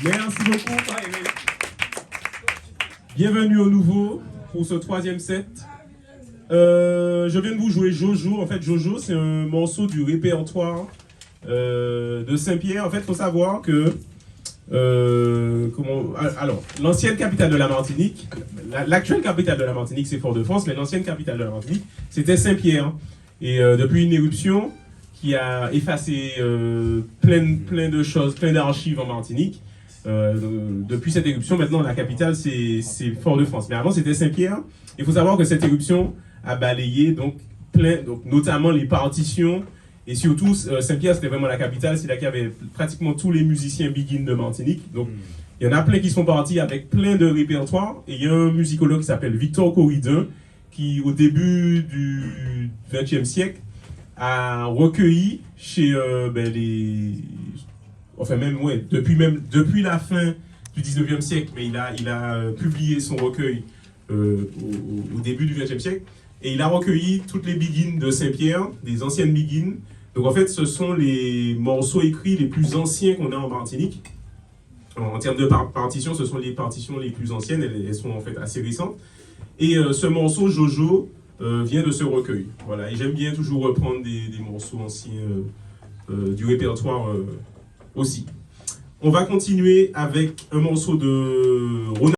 Merci beaucoup. Bienvenue au nouveau pour ce troisième set. Je viens de vous jouer Jojo. En fait, Jojo, c'est un morceau du répertoire de Saint-Pierre. En fait, il faut savoir que alors, l'ancienne capitale de la Martinique, l'actuelle capitale de la Martinique, c'est Fort-de-France, mais l'ancienne capitale de la Martinique, c'était Saint-Pierre. Et depuis une éruption qui a effacé plein de choses, plein d'archives en Martinique, depuis cette éruption, maintenant, la capitale, c'est Fort-de-France. Mais avant, c'était Saint-Pierre. Il faut savoir que cette éruption a balayé donc notamment les partitions. Et surtout, Saint-Pierre, c'était vraiment la capitale. C'est là qu'il y avait pratiquement tous les musiciens big-in de Martinique. Donc, il y en a plein qui sont partis avec plein de répertoires. Et il y a un musicologue qui s'appelle Victor Corridon, qui, au début du XXe siècle, a recueilli chez depuis la fin du XIXe siècle, mais il a publié son recueil au début du XXe siècle. Et il a recueilli toutes les big-in de Saint-Pierre, des anciennes big-in. Donc en fait, ce sont les morceaux écrits les plus anciens qu'on a en Martinique. En termes de partition, ce sont les partitions les plus anciennes, elles sont en fait assez récentes. Et ce morceau, Jojo, vient de ce recueil. Voilà. Et j'aime bien toujours reprendre des morceaux anciens du répertoire aussi. On va continuer avec un morceau de Ronald.